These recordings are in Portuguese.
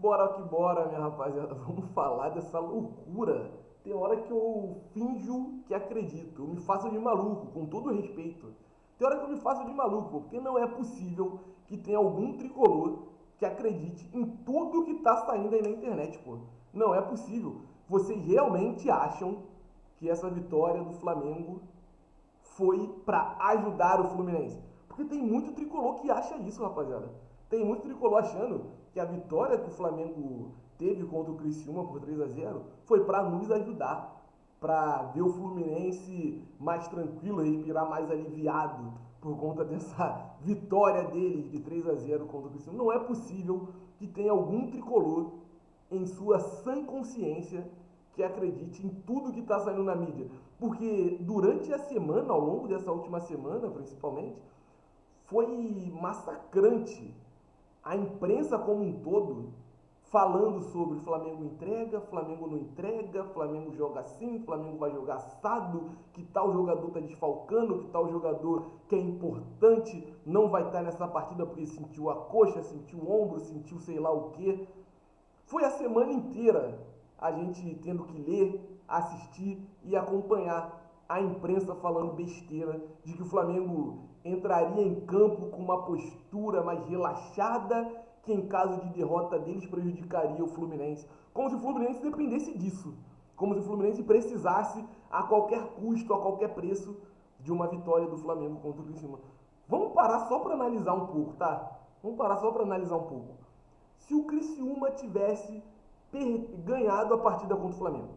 Bora que bora, minha rapaziada. Vamos falar dessa loucura. Tem hora que eu finjo que acredito. Eu me faço de maluco, com todo respeito. Tem hora que eu me faço de maluco, porque não é possível que tenha algum tricolor que acredite em tudo que tá saindo aí na internet, pô. Não é possível. Vocês realmente acham que essa vitória do Flamengo foi para ajudar o Fluminense? Porque tem muito tricolor que acha isso, rapaziada. Tem muito tricolor achando que a vitória que o Flamengo teve contra o Criciúma por 3-0 foi para nos ajudar, para ver o Fluminense mais tranquilo, respirar mais aliviado por conta dessa vitória deles de 3-0 contra o Criciúma. Não é possível que tenha algum tricolor em sua sã consciência que acredite em tudo que está saindo na mídia. Porque durante a semana, ao longo dessa última semana principalmente, foi massacrante a imprensa como um todo falando sobre Flamengo entrega, Flamengo não entrega, Flamengo joga assim, Flamengo vai jogar assado, que tal jogador está desfalcando, que tal jogador que é importante não vai estar nessa partida porque sentiu a coxa, sentiu o ombro, sentiu sei lá o que. Foi a semana inteira a gente tendo que ler, assistir e acompanhar a imprensa falando besteira de que o Flamengo entraria em campo com uma postura mais relaxada, que em caso de derrota deles prejudicaria o Fluminense. Como se o Fluminense dependesse disso. Como se o Fluminense precisasse a qualquer custo, a qualquer preço, de uma vitória do Flamengo contra o Criciúma. Vamos parar só para analisar um pouco, tá? Vamos parar só para analisar um pouco. Se o Criciúma tivesse ganhado a partida contra o Flamengo,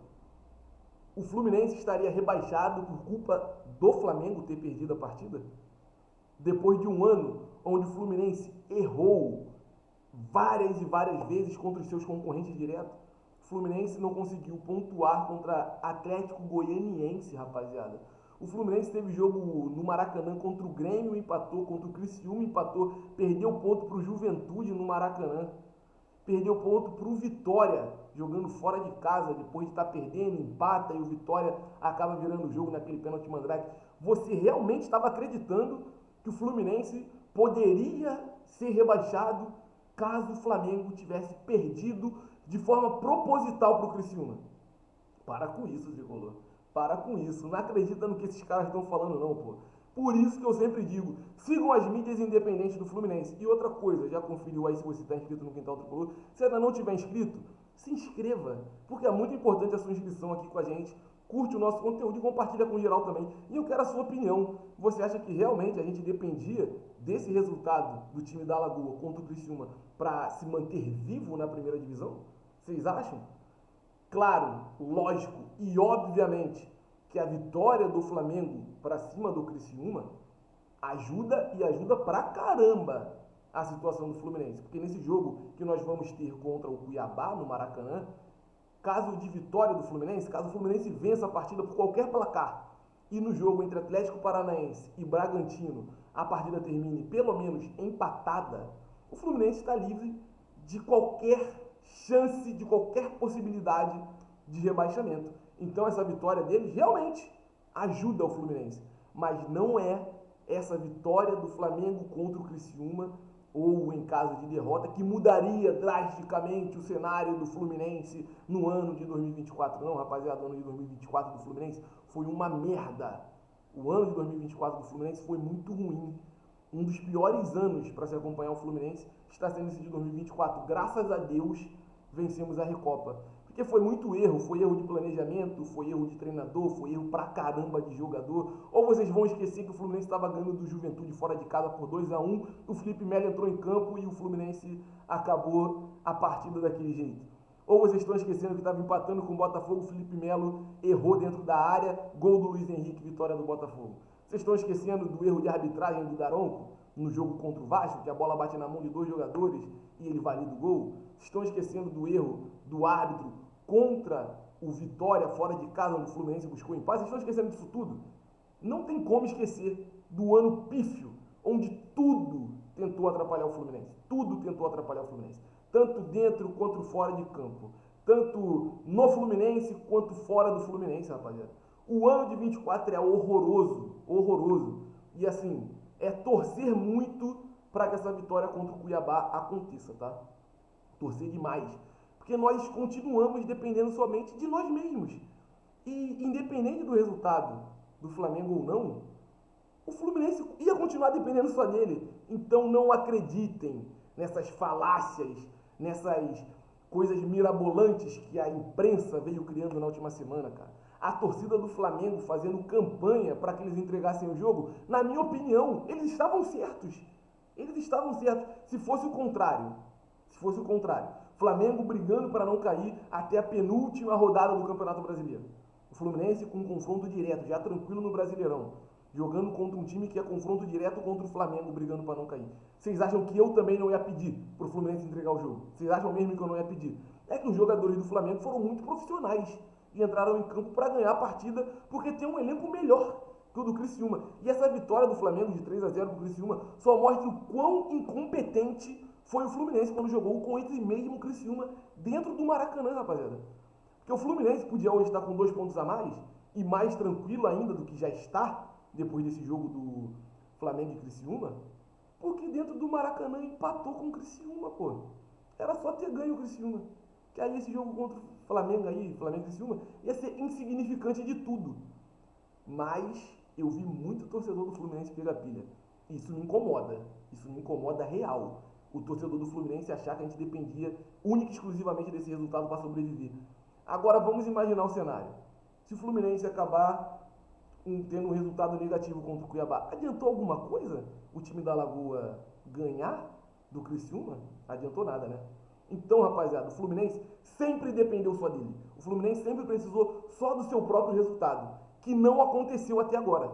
o Fluminense estaria rebaixado por culpa do Flamengo ter perdido a partida? Depois de um ano onde o Fluminense errou várias e várias vezes contra os seus concorrentes diretos, o Fluminense não conseguiu pontuar contra Atlético Goianiense, rapaziada. O Fluminense teve jogo no Maracanã contra o Grêmio, empatou, contra o Criciúma, empatou, perdeu ponto para o Juventude no Maracanã. Perdeu ponto para o Vitória, jogando fora de casa, depois de estar perdendo, empata e o Vitória acaba virando o jogo naquele pênalti mandrake. Você realmente estava acreditando que o Fluminense poderia ser rebaixado caso o Flamengo tivesse perdido de forma proposital para o Criciúma? Para com isso, Tricolor. Para com isso. Não acredita no que esses caras estão falando, não, pô. Por isso que eu sempre digo, sigam as mídias independentes do Fluminense. E outra coisa, já conferiu aí se você está inscrito no Quintal Tricolor? Se ainda não tiver inscrito, se inscreva, porque é muito importante a sua inscrição aqui com a gente. Curte o nosso conteúdo e compartilha com geral também. E eu quero a sua opinião. Você acha que realmente a gente dependia desse resultado do time da Alagoa contra o Criciúma para se manter vivo na primeira divisão? Vocês acham? Claro, lógico e obviamente que a vitória do Flamengo para cima do Criciúma ajuda e ajuda pra caramba a situação do Fluminense. Porque nesse jogo que nós vamos ter contra o Cuiabá no Maracanã, caso de vitória do Fluminense, caso o Fluminense vença a partida por qualquer placar, e no jogo entre Atlético Paranaense e Bragantino a partida termine pelo menos empatada, o Fluminense está livre de qualquer chance, de qualquer possibilidade de rebaixamento. Então essa vitória deles realmente ajuda o Fluminense, mas não é essa vitória do Flamengo contra o Criciúma ou em caso de derrota que mudaria drasticamente o cenário do Fluminense no ano de 2024. Não, rapaziada, o ano de 2024 do Fluminense foi uma merda. O ano de 2024 do Fluminense foi muito ruim. Um dos piores anos para se acompanhar o Fluminense está sendo esse de 2024. Graças a Deus vencemos a Recopa. Porque foi muito erro, foi erro de planejamento, foi erro de treinador, foi erro pra caramba de jogador. Ou vocês vão esquecer que o Fluminense estava ganhando do Juventude fora de casa por 2-1, o Felipe Melo entrou em campo e o Fluminense acabou a partida daquele jeito. Ou vocês estão esquecendo que estava empatando com o Botafogo, o Felipe Melo errou dentro da área, gol do Luiz Henrique, vitória do Botafogo. Vocês estão esquecendo do erro de arbitragem do Daronco no jogo contra o Vasco, que a bola bate na mão de 2 jogadores e ele valida o gol? Vocês estão esquecendo do erro do árbitro contra o Vitória fora de casa, onde o Fluminense buscou empate? Vocês estão esquecendo disso tudo? Não tem como esquecer do ano pífio, onde tudo tentou atrapalhar o Fluminense. Tudo tentou atrapalhar o Fluminense. Tanto dentro quanto fora de campo. Tanto no Fluminense quanto fora do Fluminense, rapaziada. O ano de 24 é horroroso, horroroso. E assim, é torcer muito para que essa vitória contra o Cuiabá aconteça, tá? torcer demais, porque nós continuamos dependendo somente de nós mesmos. E independente do resultado do Flamengo ou não, o Fluminense ia continuar dependendo só dele. Então não acreditem nessas falácias, nessas coisas mirabolantes que a imprensa veio criando na última semana, cara. A torcida do Flamengo fazendo campanha para que eles entregassem o jogo, na minha opinião, eles estavam certos. Eles estavam certos. Se fosse o contrário, Flamengo brigando para não cair até a penúltima rodada do Campeonato Brasileiro. O Fluminense com um confronto direto, já tranquilo no Brasileirão, jogando contra um time que é confronto direto contra o Flamengo, brigando para não cair. Vocês acham que eu também não ia pedir pro Fluminense entregar o jogo? Vocês acham mesmo que eu não ia pedir? É que os jogadores do Flamengo foram muito profissionais e entraram em campo para ganhar a partida, porque tem um elenco melhor que o do Criciúma. E essa vitória do Flamengo de 3-0 pro Criciúma só mostra o quão incompetente foi o Fluminense quando jogou com esse mesmo Criciúma dentro do Maracanã, rapaziada. Porque o Fluminense podia hoje estar com 2 pontos a mais e mais tranquilo ainda do que já está depois desse jogo do Flamengo e Criciúma, porque dentro do Maracanã empatou com o Criciúma, pô. Era só ter ganho o Criciúma. Que aí esse jogo contra o Flamengo aí, Flamengo e Criciúma, ia ser insignificante de tudo. Mas eu vi muito torcedor do Fluminense pegar pilha. Isso me incomoda real. O torcedor do Fluminense achar que a gente dependia única e exclusivamente desse resultado para sobreviver. Agora vamos imaginar o cenário. Se o Fluminense acabar tendo um resultado negativo contra o Cuiabá, adiantou alguma coisa o time da Lagoa ganhar do Criciúma? Adiantou nada, né? Então, rapaziada, o Fluminense sempre dependeu só dele. O Fluminense sempre precisou só do seu próprio resultado, que não aconteceu até agora.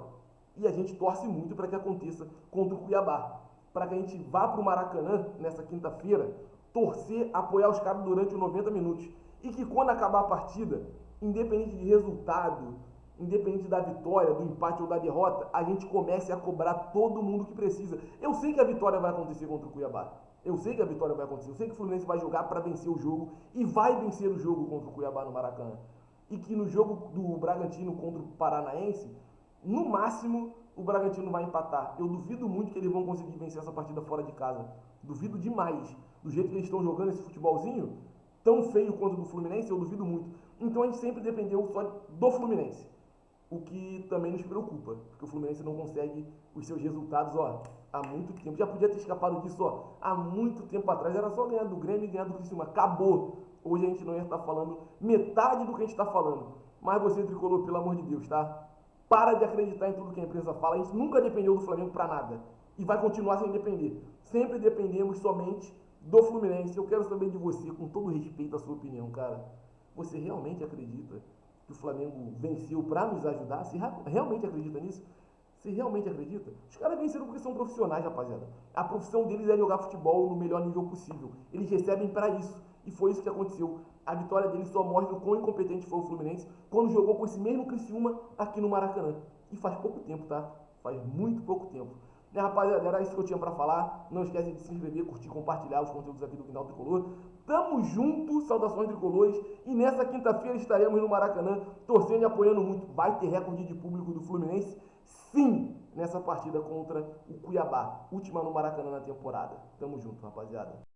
E a gente torce muito para que aconteça contra o Cuiabá. Para que a gente vá para o Maracanã nessa quinta-feira, torcer, apoiar os caras durante os 90 minutos. E que quando acabar a partida, independente de resultado, independente da vitória, do empate ou da derrota, a gente comece a cobrar todo mundo que precisa. Eu sei que a vitória vai acontecer contra o Cuiabá. Eu sei que a vitória vai acontecer. Eu sei que o Fluminense vai jogar para vencer o jogo e vai vencer o jogo contra o Cuiabá no Maracanã. E que no jogo do Bragantino contra o Paranaense, no máximo, o Bragantino vai empatar. Eu duvido muito que eles vão conseguir vencer essa partida fora de casa. Duvido demais. Do jeito que eles estão jogando esse futebolzinho, tão feio quanto o do Fluminense, eu duvido muito. Então a gente sempre dependeu só do Fluminense. O que também nos preocupa, porque o Fluminense não consegue os seus resultados, há muito tempo. Já podia ter escapado disso, há muito tempo atrás. Era só ganhar do Grêmio e ganhar do Criciúma. Acabou. Hoje a gente não ia estar falando metade do que a gente está falando. Mas você, tricolor, pelo amor de Deus, tá? Para de acreditar em tudo que a imprensa fala. A gente nunca dependeu do Flamengo para nada. E vai continuar sem depender. Sempre dependemos somente do Fluminense. Eu quero saber de você, com todo respeito à sua opinião, cara. Você realmente acredita que o Flamengo venceu para nos ajudar? Você realmente acredita nisso? Você realmente acredita? Os caras venceram porque são profissionais, rapaziada. A profissão deles é jogar futebol no melhor nível possível. Eles recebem para isso. E foi isso que aconteceu. A vitória deles só mostra o quão incompetente foi o Fluminense quando jogou com esse mesmo Criciúma aqui no Maracanã. E faz pouco tempo, tá? Faz muito pouco tempo. Né, rapaziada, era isso que eu tinha pra falar. Não esquece de se inscrever, curtir, compartilhar os conteúdos aqui do Quintal Tricolor. Tamo junto, saudações tricolores. E nessa quinta-feira estaremos no Maracanã, torcendo e apoiando muito. Vai ter recorde de público do Fluminense? Sim, nessa partida contra o Cuiabá. Última no Maracanã na temporada. Tamo junto, rapaziada.